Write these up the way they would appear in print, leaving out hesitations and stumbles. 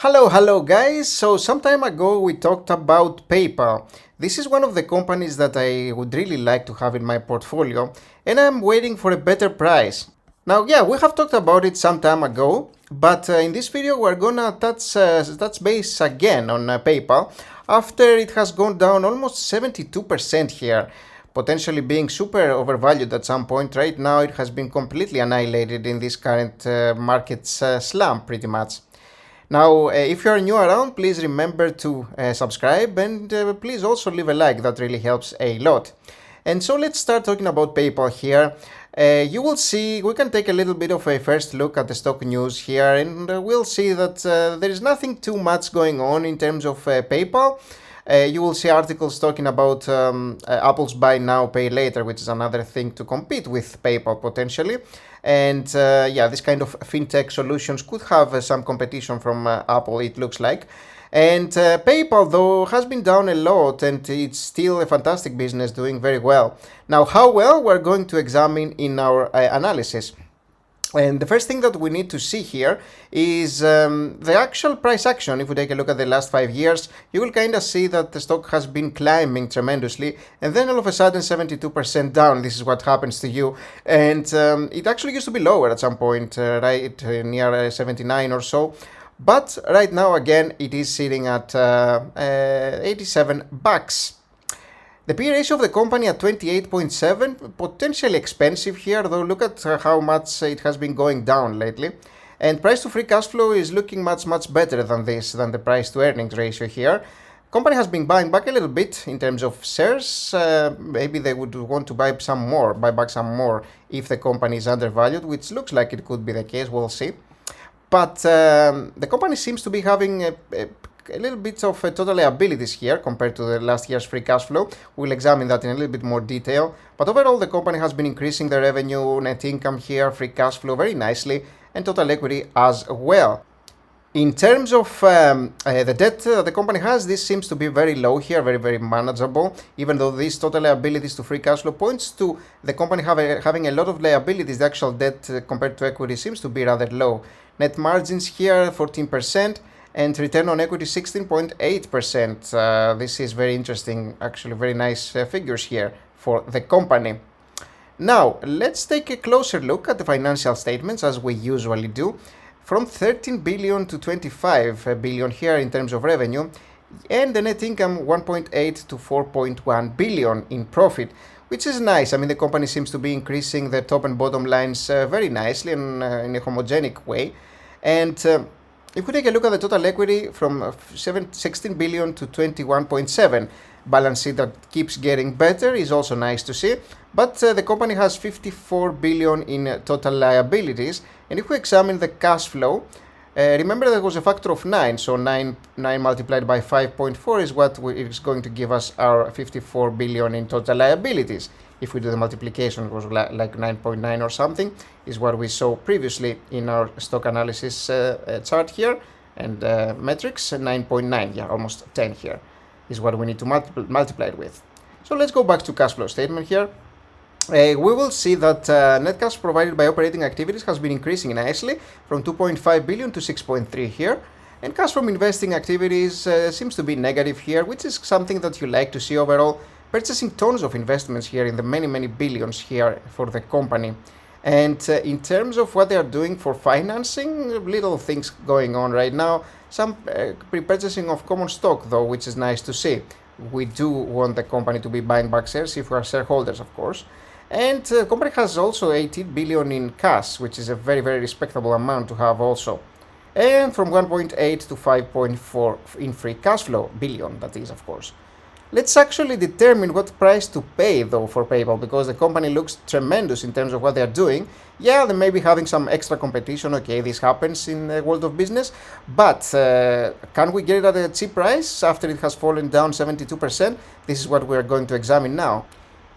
Hello guys. So some time ago we talked about PayPal. This is one of the companies that I would really like to have in my portfolio, and I'm waiting for a better price. Now, yeah, we have talked about it some time ago, but in this video we're gonna touch base again on PayPal after it has gone down almost 72% here, potentially being super overvalued at some point. Right now it has been completely annihilated in this current market slump pretty much. Now, if you are new around, please remember to subscribe and please also leave a like. That really helps a lot. And so let's start talking about PayPal here. You will see, we can take a little bit of a first look at the stock news here, and we'll see that there is nothing too much going on in terms of PayPal. You will see articles talking about Apple's buy now, pay later, which is another thing to compete with PayPal potentially. And yeah, this kind of fintech solutions could have some competition from Apple, it looks like. And PayPal, though, has been down a lot, and it's still a fantastic business, doing very well. Now, how well, we're going to examine in our analysis. And the first thing that we need to see here is the actual price action. If we take a look at the last 5 years, you will kind of see that the stock has been climbing tremendously, and then all of a sudden 72% down. This is what happens to you. And it actually used to be lower at some point, right near 79 or so. But right now, again, it is sitting at $87. The P/E ratio of the company at 28.7, potentially expensive here, though look at how much it has been going down lately. And price to free cash flow is looking much better than this, than the price to earnings ratio here. Company has been buying back a little bit in terms of shares. Maybe they would want to buy back some more if the company is undervalued, which looks like it could be the case. We'll see. But the company seems to be having a little bit of total liabilities here compared to the last year's free cash flow. We'll examine that in a little bit more detail. But overall, the company has been increasing the revenue, net income here, free cash flow very nicely, and total equity as well. In terms of the debt the company has, this seems to be very low here, very manageable, even though these total liabilities to free cash flow points to the company having a lot of liabilities. The actual debt compared to equity seems to be rather low. Net margins here 14%, and return on equity 16.8%. This is very interesting, actually very nice figures here for the company. Now, let's take a closer look at the financial statements, as we usually do. From 13 billion to 25 billion here in terms of revenue, and the net income 1.8 to 4.1 billion in profit, which is nice. I mean, the company seems to be increasing the top and bottom lines very nicely and in a homogenic way. And if we take a look at the total equity from 16 billion to 21.7, balance sheet that keeps getting better is also nice to see. But the company has 54 billion in total liabilities. And if we examine the cash flow, remember there was a factor of 9, so 9 multiplied by 5.4 is what is going to give us our 54 billion in total liabilities. If we do the multiplication, it was like 9.9 or something, is what we saw previously in our stock analysis chart here, and metrics, 9.9, yeah, almost 10 here, is what we need to multiply it with. So let's go back to cash flow statement here. We will see that net cash provided by operating activities has been increasing nicely from 2.5 billion to 6.3 here, and cash from investing activities seems to be negative here, which is something that you like to see overall. Purchasing tons of investments here in the many billions here for the company. And in terms of what they are doing for financing, little things going on right now. Some pre-purchasing of common stock, though, which is nice to see. We do want the company to be buying back shares if we are shareholders, of course. And the company has also 18 billion in cash, which is a very respectable amount to have also. And from 1.8 to 5.4 in free cash flow, billion that is, of course. Let's actually determine what price to pay, though, for PayPal, because the company looks tremendous in terms of what they're doing. Yeah, they may be having some extra competition. Okay, this happens in the world of business. But can we get it at a cheap price after it has fallen down 72%? This is what we're going to examine now.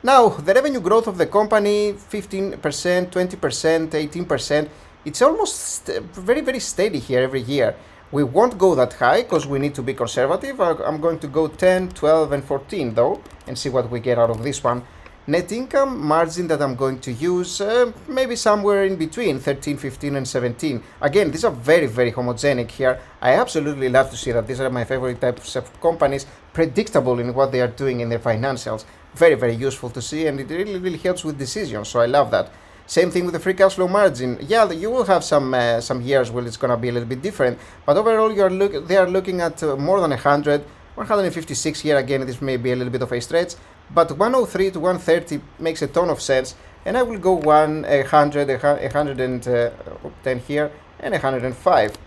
Now, the revenue growth of the company, 15%, 20%, 18%. It's almost very steady here every year. We won't go that high because we need to be conservative. I'm going to go 10, 12, and 14 though, and see what we get out of this one. net income margin that I'm going to use, maybe somewhere in between 13, 15 and 17. Again, these are very, very homogenic here. I absolutely love to see that. These are my favorite types of companies, predictable in what they are doing in their financials. Very, very useful to see, and it really, really helps with decisions, so I love that. Same thing with the free cash flow margin. Yeah, you will have some years where it's going to be a little bit different, but overall they are looking at more than 100, 156 here. Again, this may be a little bit of a stretch, but 103 to 130 makes a ton of sense, and I will go 100, 110 here, and 105.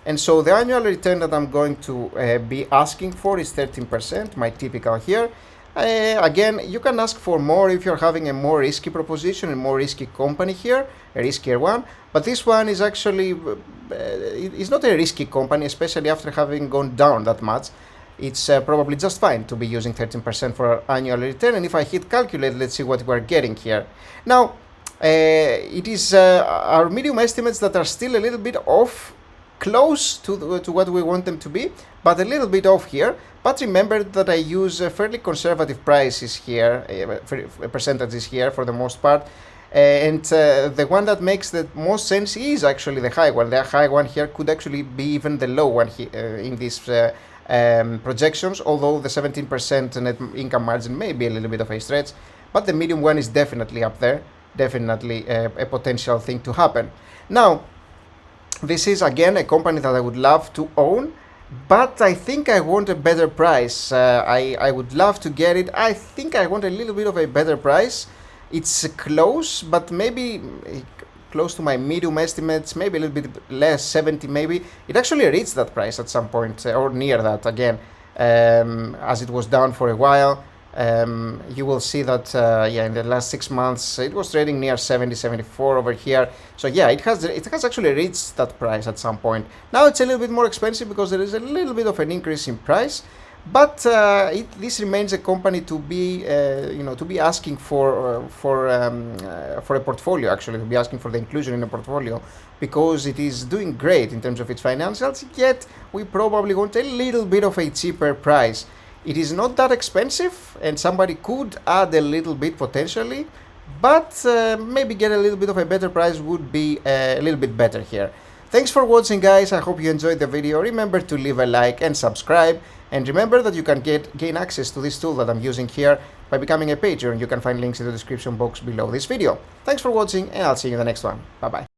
And so the annual return that I'm going to be asking for is 13%, my typical here. Again, you can ask for more if you're having a more risky proposition, a more risky company here, a riskier one. But this one is actually, it's not a risky company, especially after having gone down that much. It's probably just fine to be using 13% for annual return. And if I hit calculate, let's see what we're getting here. Now, it is our medium estimates that are still a little bit off, close to what we want them to be, but a little bit off here. But remember that I use fairly conservative prices here, percentages here for the most part, and the one that makes the most sense is actually the high one. The high one here could actually be even the low one in these projections, although the 17% net income margin may be a little bit of a stretch, but the medium one is definitely up there, definitely a potential thing to happen. Now, this is again a company that I would love to own, but I think I want a better price. I would love to get it. I think I want a little bit of a better price. It's close, but maybe close to my medium estimates, maybe a little bit less, 70 maybe. It actually reached that price at some point, or near that again, as it was down for a while. You will see that yeah, in the last 6 months it was trading near 70, 74 over here. So yeah, it has actually reached that price at some point. Now it's a little bit more expensive because there is a little bit of an increase in price, but this remains a company to be to be asking for a portfolio, actually to be asking for the inclusion in a portfolio, because it is doing great in terms of its financials, yet we probably want a little bit of a cheaper price. It is not that expensive, and somebody could add a little bit potentially, but maybe get a little bit of a better price would be a little bit better here. Thanks for watching, guys. I hope you enjoyed the video. Remember to leave a like and subscribe, and remember that you can gain access to this tool that I'm using here by becoming a Patreon. You can find links in the description box below this video. Thanks for watching, and I'll see you in the next one. Bye bye.